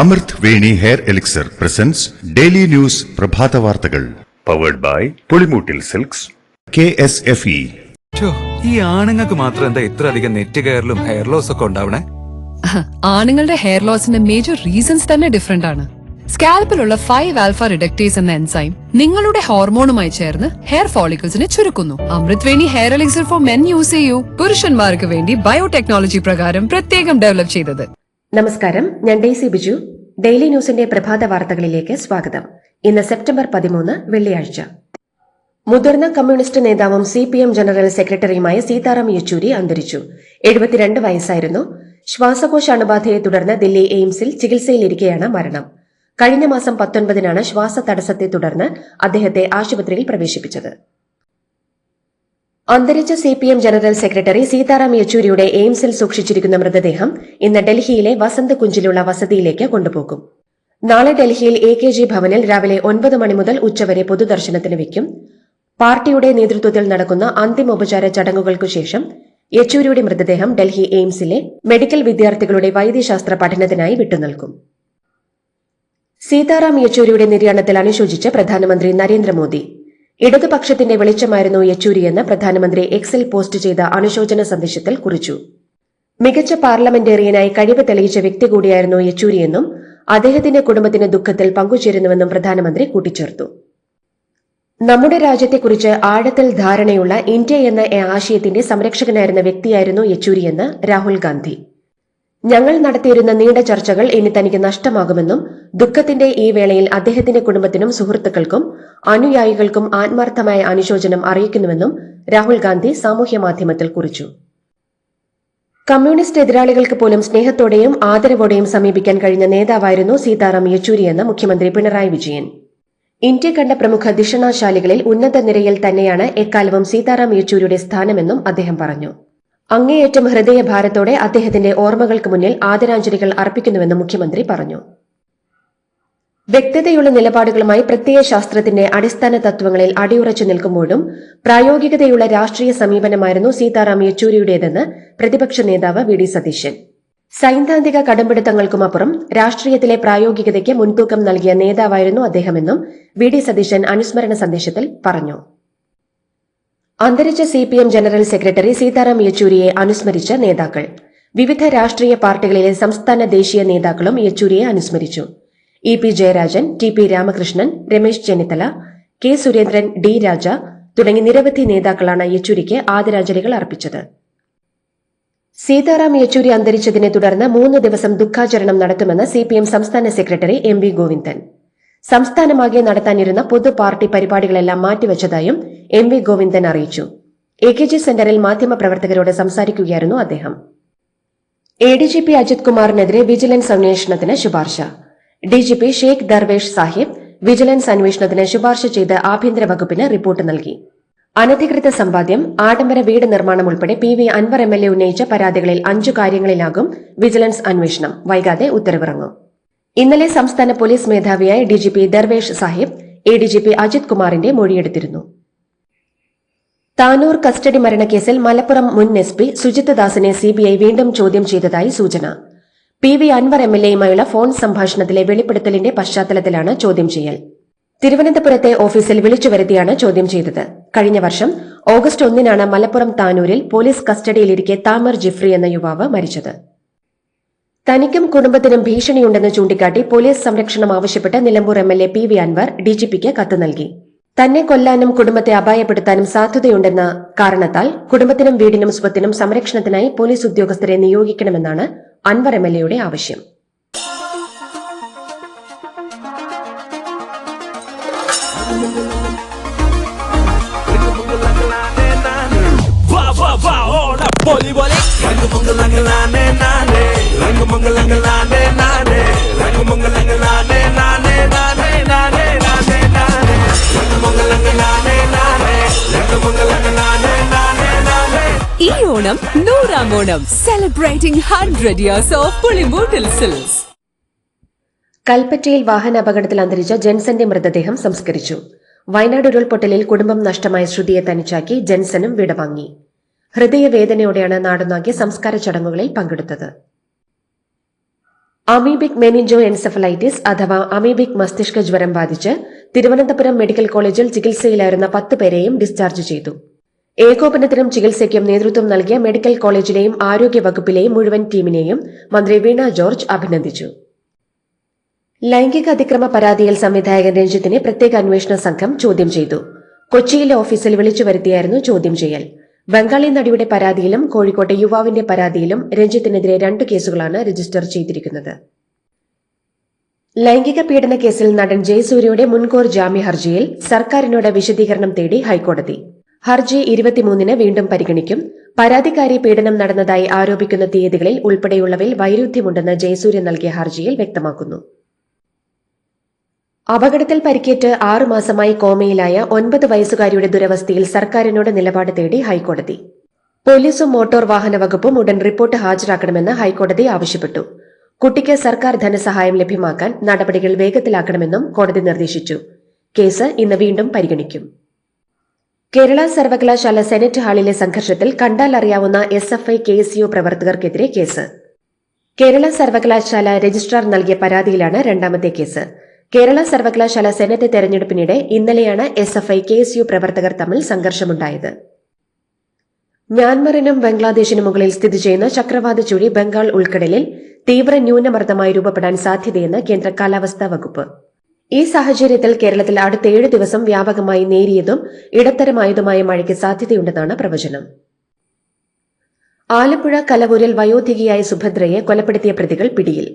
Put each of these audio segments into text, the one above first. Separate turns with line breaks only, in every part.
അമൃത് Veni hair elixir presence daily news പ്രഭാത വാർത്തകൾ powered by Pulimoottil silks KSFE.
ഈ ആണുങ്ങൾക്ക് മാത്രം എന്താ ഇത്ര അധികം നെറ്റ് കെയറിലും ഹെയർ ലോസ് ഒക്കെ ഉണ്ടാവണേ?
ആണുങ്ങളുടെ ഹെയർ ലോസിന്റെ മേജർ റീസൺസ് തന്നെ ഡിഫറെന്റ് ആണ്. സ്കാൽപ്പിലുള്ള 5-ആൽഫ റിഡക്ടേസ് എന്ന എൻസൈം നിങ്ങളുടെ ഹോർമോണുമായി ചേർന്ന് ഹെയർ ഫോളിക്കിൾസിനെ ചുരുക്കുന്നു. Amrut Veni hair elixir for men use ചെയ്യൂ. പുരുഷന്മാർക്ക് വേണ്ടി ബയോടെക്നോളജി പ്രകാരം പ്രത്യേകം ഡെവലപ്പ് ചെയ്തത്.
നമസ്കാരം, ഞാൻ ഡെയ്സി ബിജു. ഡെയിലി ന്യൂസിന്റെ പ്രഭാത വാർത്തകളിലേക്ക് സ്വാഗതം. ഇന്ന് സെപ്റ്റംബർ 13 വെള്ളിയാഴ്ച. മുതിർന്ന കമ്മ്യൂണിസ്റ്റ് നേതാവും CPM ജനറൽ സെക്രട്ടറിയുമായ സീതാറാം യെച്ചൂരി അന്തരിച്ചു. 72 വയസ്സായിരുന്നു. ശ്വാസകോശ അണുബാധയെ തുടർന്ന് ദില്ലി എയിംസിൽ ചികിത്സയിലിരിക്കെയാണ് മരണം. കഴിഞ്ഞ മാസം 19-നാണ് ശ്വാസതടസ്സത്തെ തുടർന്ന് അദ്ദേഹത്തെ ആശുപത്രിയിൽ പ്രവേശിപ്പിച്ചത്. അന്തരിച്ച CPM ജനറൽ സെക്രട്ടറി സീതാറാം യെച്ചൂരിയുടെ എയിംസിൽ സൂക്ഷിച്ചിരിക്കുന്ന മൃതദേഹം ഇന്ന് ഡൽഹിയിലെ വസന്ത് കുഞ്ചിലുള്ള വസതിയിലേക്ക് കൊണ്ടുപോകും. നാളെ ഡൽഹിയിൽ AKG ഭവനിൽ രാവിലെ 9 മണി മുതൽ ഉച്ചവരെ പൊതുദർശനത്തിന് വയ്ക്കും. പാർട്ടിയുടെ നേതൃത്വത്തിൽ നടക്കുന്ന അന്തിമോപചാര ചടങ്ങുകൾക്കു ശേഷം യെച്ചൂരിയുടെ മൃതദേഹം ഡൽഹി എയിംസിലെ മെഡിക്കൽ വിദ്യാർത്ഥികളുടെ വൈദ്യശാസ്ത്ര പഠനത്തിനായി വിട്ടുനൽകും. സീതാറാം യെച്ചൂരിയുടെ നിര്യാണത്തിൽ അനുശോചിച്ച് പ്രധാനമന്ത്രി നരേന്ദ്രമോദി. ഇടതുപക്ഷത്തിന്റെ വെളിച്ചമായിരുന്നു യെച്ചൂരിയെന്ന് പ്രധാനമന്ത്രി എക്സിൽ പോസ്റ്റ് ചെയ്ത അനുശോചന സന്ദേശത്തിൽ കുറിച്ചു. മികച്ച പാർലമെന്റേറിയനായി കഴിവ് തെളിയിച്ച വ്യക്തി കൂടിയായിരുന്നു യെച്ചൂരിയെന്നും അദ്ദേഹത്തിന്റെ കുടുംബത്തിന് ദുഃഖത്തിൽ പങ്കുചേരുന്നുവെന്നും പ്രധാനമന്ത്രി കൂട്ടിച്ചേർത്തു. നമ്മുടെ രാജ്യത്തെക്കുറിച്ച് ആഴത്തിൽ ധാരണയുള്ള ഇന്ത്യ എന്ന ആശയത്തിന്റെ സംരക്ഷകനായിരുന്ന വ്യക്തിയായിരുന്നു യെച്ചൂരിയെന്ന് രാഹുൽ ഗാന്ധി. ഞങ്ങൾ നടത്തിയിരുന്ന നീണ്ട ചർച്ചകൾ ഇനി തനിക്ക് നഷ്ടമാകുമെന്നും ദുഃഖത്തിന്റെ ഈ വേളയിൽ അദ്ദേഹത്തിന്റെ കുടുംബത്തിനും സുഹൃത്തുക്കൾക്കും അനുയായികൾക്കും ആത്മാർത്ഥമായ അനുശോചനം അറിയിക്കുന്നുവെന്നും രാഹുൽ ഗാന്ധി സാമൂഹ്യമാധ്യമത്തിൽ കുറിച്ചു. കമ്മ്യൂണിസ്റ്റ് എതിരാളികൾക്ക് പോലും സ്നേഹത്തോടെയും ആദരവോടെയും സമീപിക്കാൻ കഴിഞ്ഞ നേതാവായിരുന്നു സീതാറാം യെച്ചൂരിയെന്ന് മുഖ്യമന്ത്രി പിണറായി വിജയൻ. ഇന്ത്യ കണ്ട പ്രമുഖ ദിഷണാശാലികളിൽ ഉന്നത നിരയിൽ തന്നെയാണ് എക്കാലവും സീതാറാം യെച്ചൂരിയുടെ സ്ഥാനമെന്നും അദ്ദേഹം പറഞ്ഞു. അങ്ങേയറ്റം ഹൃദയഭാരത്തോടെ അദ്ദേഹത്തിന്റെ ഓർമ്മകൾക്ക് മുന്നിൽ ആദരാഞ്ജലികൾ അർപ്പിക്കുന്നുവെന്ന് മുഖ്യമന്ത്രി പറഞ്ഞു. വ്യക്തതയുള്ള നിലപാടുകളുമായി പ്രത്യയ ശാസ്ത്രത്തിന്റെ അടിസ്ഥാന തത്വങ്ങളിൽ അടിയുറച്ചു നിൽക്കുമ്പോഴും പ്രായോഗികതയുള്ള രാഷ്ട്രീയ സമീപനമായിരുന്നു സീതാറാം യെച്ചൂരിയുടേതെന്ന് പ്രതിപക്ഷ നേതാവ് VD സതീശൻ. സൈദ്ധാന്തിക കടമ്പിടുത്തങ്ങൾക്കുമപ്പുറം രാഷ്ട്രീയത്തിലെ പ്രായോഗികതയ്ക്ക് മുൻതൂക്കം നൽകിയ നേതാവായിരുന്നു അദ്ദേഹമെന്നും VD സതീശൻ അനുസ്മരണ സന്ദേശത്തിൽ പറഞ്ഞു. അന്തരിച്ച CPM ജനറൽ സെക്രട്ടറി സീതാറാം യെച്ചൂരിയെ അനുസ്മരിച്ച നേതാക്കൾ. വിവിധ രാഷ്ട്രീയ പാർട്ടികളിലെ സംസ്ഥാന ദേശീയ നേതാക്കളും യെച്ചൂരിയെ അനുസ്മരിച്ചു. EP Jayarajan, TP Ramakrishnan, Ramesh Chennithala, K Surendran, D രാജ തുടങ്ങി നിരവധി നേതാക്കളാണ് യെച്ചൂരിക്ക് ആദരാഞ്ജലികൾ അർപ്പിച്ചത്. സീതാറാം യെച്ചൂരി അന്തരിച്ചതിനെ തുടർന്ന് 3 ദിവസം ദുഃഖാചരണം നടത്തുമെന്ന് CPM സംസ്ഥാന സെക്രട്ടറി MV ഗോവിന്ദൻ. സംസ്ഥാനമാകെ നടത്താനിരുന്ന പൊതു പാർട്ടി പരിപാടികളെല്ലാം മാറ്റിവച്ചതായും MV ഗോവിന്ദൻ അറിയിച്ചു. AKG സെന്ററിൽ മാധ്യമപ്രവർത്തകരോട് സംസാരിക്കുകയായിരുന്നു അദ്ദേഹം. ADGP അജിത് കുമാറിനെതിരെ വിജിലൻസ് അന്വേഷണത്തിന് ശുപാർശ. DGP ഷെയ്ഖ് ദർവേഷ് സാഹിബ് വിജിലൻസ് അന്വേഷണത്തിന് ശുപാർശ ചെയ്ത് ആഭ്യന്തര വകുപ്പിന് റിപ്പോർട്ട് നൽകി. അനധികൃത സമ്പാദ്യം, ആഡംബര വീട് നിർമ്മാണം ഉൾപ്പെടെ PV അൻവർ MLA ഉന്നയിച്ച പരാതികളിൽ 5 കാര്യങ്ങളിലാകും വിജിലൻസ് അന്വേഷണം. വൈകാതെ ഉത്തരവിറങ്ങും. ഇന്നലെ സംസ്ഥാന പോലീസ് മേധാവിയായ DGP ദർവേഷ് സാഹിബ് ADGP അജിത് കുമാറിന്റെ മൊഴിയെടുത്തിരുന്നു. താനൂർ കസ്റ്റഡി മരണക്കേസിൽ മലപ്പുറം മുൻ SP സുജിത് ദാസിനെ CBI വീണ്ടും ചോദ്യം ചെയ്തതായി സൂചന. PV അൻവർ MLAയുമായുള്ള ഫോൺ സംഭാഷണത്തിലെ വെളിപ്പെടുത്തലിന്റെ പശ്ചാത്തലത്തിലാണ് ചോദ്യം ചെയ്യൽ. തിരുവനന്തപുരത്തെ ഓഫീസിൽ വിളിച്ചുവരുത്തിയാണ് ചോദ്യം ചെയ്തത്. കഴിഞ്ഞ വർഷം ഓഗസ്റ്റ് 1-നാണ് മലപ്പുറം താനൂരിൽ പോലീസ് കസ്റ്റഡിയിലിരിക്കെ താമർ ജിഫ്രി എന്ന യുവാവ് മരിച്ചത്. തനിക്കും കുടുംബത്തിനും ഭീഷണിയുണ്ടെന്ന് ചൂണ്ടിക്കാട്ടി പോലീസ് സംരക്ഷണം ആവശ്യപ്പെട്ട് നിലമ്പൂർ MLA PV അൻവർ DGPക്ക് കത്ത് നൽകി. തന്നെ കൊല്ലാനും കുടുംബത്തെ അപായപ്പെടുത്താനും സാധ്യതയുണ്ടെന്ന കാരണത്താൽ കുടുംബത്തിനും വീടിനും സ്വത്തിനും സംരക്ഷണത്തിനായി പോലീസ് ഉദ്യോഗസ്ഥരെ നിയോഗിക്കണമെന്നാണ് അൻവർ MLAയുടെ ആവശ്യം.
ഈ Onam 100ാം Onam, celebrating 100 years of Pulimoottil silks.
കൽപ്പറ്റയിൽ വാഹനാപകടത്തിൽ അന്തരിച്ച ജെൻസന്റെ മൃതദേഹം സംസ്കരിച്ചു. വയനാട് ഉരുൾപൊട്ടലിൽ കുടുംബം നഷ്ടമായ ശ്രുതിയെ തനിച്ചാക്കി ജെൻസനും വിടവാങ്ങി. ഹൃദയവേദനയോടെയാണ് നാടുനാകെ സംസ്കാര ചടങ്ങുകളിൽ പങ്കെടുത്തത്. അമീബിക് മെനിഞ്ചോ എൻസെഫലൈറ്റിസ് അഥവാ അമീബിക് മസ്തിഷ്ക ജ്വരം ബാധിച്ച് തിരുവനന്തപുരം മെഡിക്കൽ കോളേജിൽ ചികിത്സയിലായിരുന്ന 10 പേരെയും ഡിസ്ചാർജ് ചെയ്തു. ഏകോപനത്തിനും ചികിത്സയ്ക്കും നേതൃത്വം നൽകിയ മെഡിക്കൽ കോളേജിലെയും ആരോഗ്യ വകുപ്പിലെയും മുഴുവൻ ടീമിനെയും മന്ത്രി വീണ ജോർജ് അഭിനന്ദിച്ചു. ലൈംഗിക അതിക്രമ പരാതിയിൽ സംവിധായകൻ രഞ്ജിത്തിനെ പ്രത്യേക അന്വേഷണ സംഘം ചോദ്യം ചെയ്തു. കൊച്ചിയിലെ ഓഫീസിൽ വിളിച്ചു വരുത്തിയായിരുന്നു ചോദ്യം ചെയ്യൽ. ബംഗാളി നടിയുടെ പരാതിയിലും കോഴിക്കോട്ടെ യുവാവിന്റെ പരാതിയിലും രഞ്ജിത്തിനെതിരെ 2 കേസുകളാണ് രജിസ്റ്റർ ചെയ്തിരിക്കുന്നത്. ലൈംഗിക പീഡന കേസിൽ നടൻ ജയസൂര്യയുടെ മുൻകൂർ ജാമ്യ ഹർജിയിൽ സർക്കാരിനോട് വിശദീകരണം തേടി ഹൈക്കോടതി. ഹർജി 23-ന് വീണ്ടും പരിഗണിക്കും. പരാതിക്കാരി പീഡനം നടന്നതായി ആരോപിക്കുന്ന തീയതികളിൽ ഉൾപ്പെടെയുള്ളവയിൽ വൈരുദ്ധ്യമുണ്ടെന്ന് ജയസൂര്യ നൽകിയ ഹർജിയിൽ വ്യക്തമാക്കുന്നു. അപകടത്തിൽ പരിക്കേറ്റ് 6 മാസമായി കോമയിലായ 9 വയസ്സുകാരിയുടെ ദുരവസ്ഥയിൽ സർക്കാരിനോട് നിലപാട് തേടി ഹൈക്കോടതി. പോലീസും മോട്ടോർ വാഹന വകുപ്പും ഉടൻ റിപ്പോർട്ട് ഹാജരാക്കണമെന്ന് ഹൈക്കോടതി ആവശ്യപ്പെട്ടു. കുട്ടിക്ക് സർക്കാർ ധനസഹായം ലഭ്യമാക്കാൻ നടപടികൾ വേഗത്തിലാക്കണമെന്നും കോടതി നിർദ്ദേശിച്ചു. കേസ് ഇന്ന് വീണ്ടും പരിഗണിക്കും. കേരള സർവകലാശാല സെനറ്റ് ഹാളിലെ സംഘർഷത്തിൽ കണ്ടാൽ അറിയാവുന്ന SFI KSU പ്രവർത്തകർക്കെതിരെ കേസ്. കേരള സർവകലാശാല രജിസ്ട്രാർ നൽകിയ പരാതിയിലാണ് രണ്ടാമത്തെ കേസ്. കേരള സർവകലാശാല സെനറ്റ് തെരഞ്ഞെടുപ്പിനിടെ ഇന്നലെയാണ് SFI KSU പ്രവർത്തകർ തമ്മിൽ സംഘർഷമുണ്ടായത്. മ്യാൻമറിനും ബംഗ്ലാദേശിനും മുകളിൽ സ്ഥിതി ചെയ്യുന്ന ചക്രവാത ചുഴി ബംഗാൾ ഉൾക്കടലിൽ തീവ്ര ന്യൂനമർദ്ദമായി രൂപപ്പെടാൻ സാധ്യതയെന്ന് കേന്ദ്ര കാലാവസ്ഥാ വകുപ്പ്. ഈ സാഹചര്യത്തിൽ കേരളത്തിൽ അടുത്ത 7 ദിവസം വ്യാപകമായി നേരിയതും ഇടത്തരമായതുമായ മഴയ്ക്ക് സാധ്യതയുണ്ടെന്നാണ് പ്രവചനം. ആലപ്പുഴ കലവൂരിൽ വയോധികയായ സുഭദ്രയെ കൊലപ്പെടുത്തിയ പ്രതികൾ പിടിയിൽ.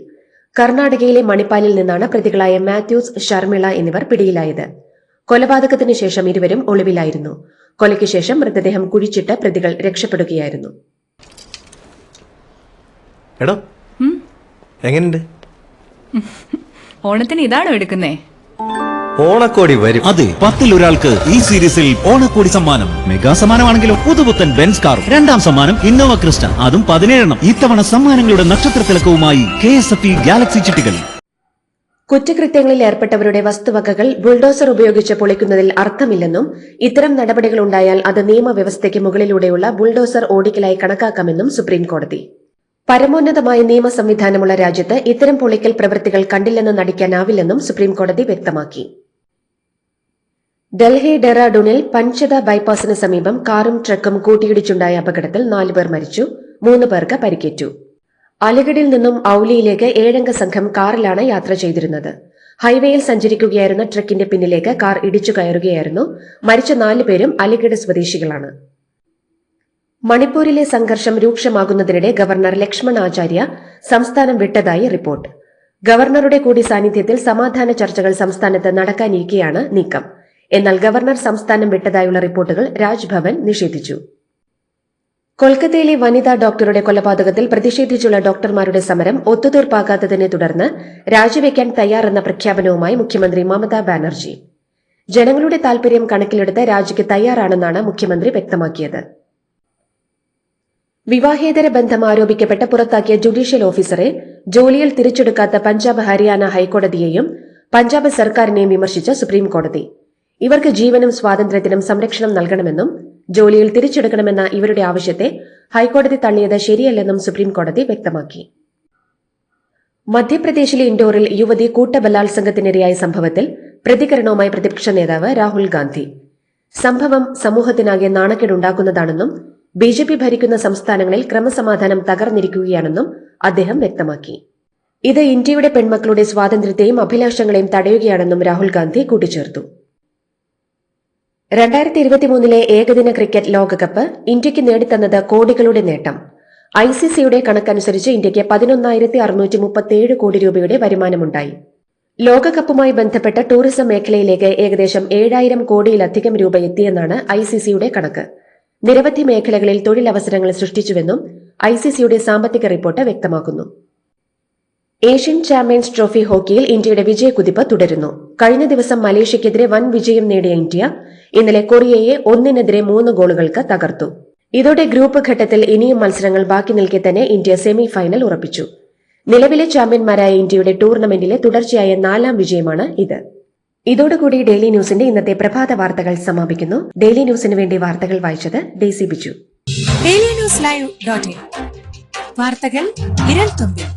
കർണാടകയിലെ മണിപ്പാലിൽ നിന്നാണ് പ്രതികളായ മാത്യൂസ്, ഷർമിള എന്നിവർ പിടിയിലായത്. കൊലപാതകത്തിന് ശേഷം ഇരുവരും ഒളിവിലായിരുന്നു. കൊലയ്ക്ക് ശേഷം മൃതദേഹം കുഴിച്ചിട്ട് പ്രതികൾ രക്ഷപ്പെടുകയായിരുന്നു.
എങ്ങനെയുണ്ട്?
ഓണത്തിന് ഇതാണോ എടുക്കുന്നേ?
ഓണക്കോടി വരും.
അതെ, 10-ൽ ഒരാൾക്ക് ഈ സീരീസിൽ ഓണക്കോടി സമ്മാനം. മെഗാ സമ്മാനമാണെങ്കിലും പുതുപുത്തൻ ബെൻസ് കാറും. 2ാം സമ്മാനം ഇന്നോവ ക്രിസ്റ്റ, അതും 17 ഇത്തവണ സമ്മാനങ്ങളുടെ നക്ഷത്രത്തിളക്കവുമായി KSFE ഗാലക്സി ചിട്ടികൾ.
കുറ്റകൃത്യങ്ങളിൽ ഏർപ്പെട്ടവരുടെ വസ്തുവകകൾ ബുൾഡോസർ ഉപയോഗിച്ച് പൊളിക്കുന്നതിൽ അർത്ഥമില്ലെന്നും ഇത്തരം നടപടികൾ ഉണ്ടായാൽ അത് നിയമവ്യവസ്ഥയ്ക്ക് മുകളിലൂടെയുള്ള ബുൾഡോസർ ഓടിക്കലായി കണക്കാക്കാമെന്നും സുപ്രീംകോടതി. പരമോന്നതമായ നിയമ സംവിധാനമുള്ള രാജ്യത്ത് ഇത്തരം പൊളിക്കൽ പ്രവൃത്തികൾ കണ്ടില്ലെന്ന് നടിക്കാനാവില്ലെന്നും സുപ്രീംകോടതി വ്യക്തമാക്കി. ഡൽഹി ഡെറാഡൂണിൽ പഞ്ചത ബൈപ്പാസിന് സമീപം കാറും ട്രക്കും കൂട്ടിയിടിച്ചുണ്ടായ അപകടത്തിൽ 4 പേർ മരിച്ചു, 3 പേർക്ക് പരിക്കേറ്റു. അലിഗഡിൽ നിന്നും ഔലിയിലേക്ക് 7-അംഗ സംഘം കാറിലാണ് യാത്ര ചെയ്തിരുന്നത്. ഹൈവേയിൽ സഞ്ചരിക്കുകയായിരുന്ന ട്രക്കിന്റെ പിന്നിലേക്ക് കാർ ഇടിച്ചു കയറുകയായിരുന്നു. മരിച്ച 4 പേരും അലിഗഡ് സ്വദേശികളാണ്. മണിപ്പൂരിലെ സംഘർഷം രൂക്ഷമാകുന്നതിനിടെ ഗവർണർ ലക്ഷ്മൺ ആചാര്യ സംസ്ഥാനം വിട്ടതായി റിപ്പോർട്ട്. ഗവർണറുടെ കൂടി സാന്നിധ്യത്തിൽ സമാധാന ചർച്ചകൾ സംസ്ഥാനത്ത് നടക്കാനിരിക്കെയാണ് നീക്കം. എന്നാൽ ഗവർണർ സംസ്ഥാനം വിട്ടതായുള്ള റിപ്പോർട്ടുകൾ രാജ്ഭവൻ നിഷേധിച്ചു. കൊൽക്കത്തയിലെ വനിതാ ഡോക്ടറുടെ കൊലപാതകത്തിൽ പ്രതിഷേധിച്ചുള്ള ഡോക്ടർമാരുടെ സമരം ഒത്തുതീർപ്പാകാത്തതിനെ തുടർന്ന് രാജിവെക്കാൻ തയ്യാറെന്ന പ്രഖ്യാപനവുമായി മുഖ്യമന്ത്രി മമതാ ബാനർജി. ജനങ്ങളുടെ താൽപര്യം കണക്കിലെടുത്ത് രാജിക്ക് തയ്യാറാണെന്നാണ് മുഖ്യമന്ത്രി വ്യക്തമാക്കിയത്. വിവാഹേതര ബന്ധം ആരോപിക്കപ്പെട്ട് പുറത്താക്കിയ ജുഡീഷ്യൽ ഓഫീസറെ ജോലിയിൽ തിരിച്ചെടുക്കാത്ത പഞ്ചാബ് ഹരിയാന ഹൈക്കോടതിയെയും പഞ്ചാബ് സർക്കാരിനെയും വിമർശിച്ച സുപ്രീംകോടതി. ഇവർക്ക് ജീവനും സ്വാതന്ത്ര്യത്തിനും സംരക്ഷണം നൽകണമെന്നും ജോലിയിൽ തിരിച്ചെടുക്കണമെന്ന ഇവരുടെ ആവശ്യത്തെ ഹൈക്കോടതി തള്ളിയത് ശരിയല്ലെന്നും സുപ്രീംകോടതി വ്യക്തമാക്കി. മധ്യപ്രദേശിലെ ഇൻഡോറിൽ യുവതി കൂട്ടബലാത്സംഗത്തിനിരയായ സംഭവത്തിൽ പ്രതികരണവുമായി പ്രതിപക്ഷ നേതാവ് രാഹുൽ ഗാന്ധി. സംഭവം സമൂഹത്തിനാകെ നാണക്കേടുണ്ടാക്കുന്നതാണെന്നും BJP ഭരിക്കുന്ന സംസ്ഥാനങ്ങളിൽ ക്രമസമാധാനം തകർന്നിരിക്കുകയാണെന്നും അദ്ദേഹം വ്യക്തമാക്കി. ഇത് ഇന്ത്യയുടെ പെൺമക്കളുടെ സ്വാതന്ത്ര്യത്തെയും അഭിലാഷങ്ങളെയും തടയുകയാണെന്നും രാഹുൽ ഗാന്ധി കൂട്ടിച്ചേർത്തു. 2023 ഏകദിന ക്രിക്കറ്റ് ലോകകപ്പ് ഇന്ത്യയ്ക്ക് നേടിത്തന്നത് കോടികളുടെ നേട്ടം. ICCയുടെ കണക്കനുസരിച്ച് ഇന്ത്യയ്ക്ക് 11,637 കോടി രൂപയുടെ വരുമാനമുണ്ടായി. ലോകകപ്പുമായി ബന്ധപ്പെട്ട ടൂറിസം മേഖലയിലേക്ക് ഏകദേശം 7,000 കോടിയിലധികം രൂപ എത്തിയെന്നാണ് ICCയുടെ കണക്ക്. നിരവധി മേഖലകളിൽ തൊഴിലവസരങ്ങൾ സൃഷ്ടിച്ചുവെന്നും ICCയുടെ സാമ്പത്തിക റിപ്പോർട്ട് വ്യക്തമാക്കുന്നു. ഏഷ്യൻ ചാമ്പ്യൻസ് ട്രോഫി ഹോക്കിയിൽ ഇന്ത്യയുടെ വിജയക്കുതിപ്പ് തുടരുന്നു. കഴിഞ്ഞ ദിവസം മലേഷ്യക്കെതിരെ വൻ വിജയം നേടിയ ഇന്ത്യ ഇന്നലെ കൊറിയയെ 1-3 ഗോളുകൾക്ക് തകർത്തു. ഇതോടെ ഗ്രൂപ്പ് ഘട്ടത്തിൽ ഇനിയും മത്സരങ്ങൾ ബാക്കി നിൽക്കെ തന്നെ ഇന്ത്യ സെമി ഫൈനൽ ഉറപ്പിച്ചു. നിലവിലെ ചാമ്പ്യന്മാരായ ഇന്ത്യയുടെ ടൂർണമെന്റിലെ തുടർച്ചയായ 4ാം വിജയമാണ് ഇത്. ഇതോടുകൂടി ഡെയിലി ന്യൂസിന്റെ ഇന്നത്തെ പ്രഭാത വാർത്തകൾ സമാപിക്കുന്നു. ഡെയിലി ന്യൂസിന് വേണ്ടി വാർത്തകൾ വായിച്ചത് ഡെയ്സി ബിജു.
ഡെയിലി ന്യൂസ് ലൈവ്.in വാർത്തകൾ വിരൽ തുമ്പിൽ.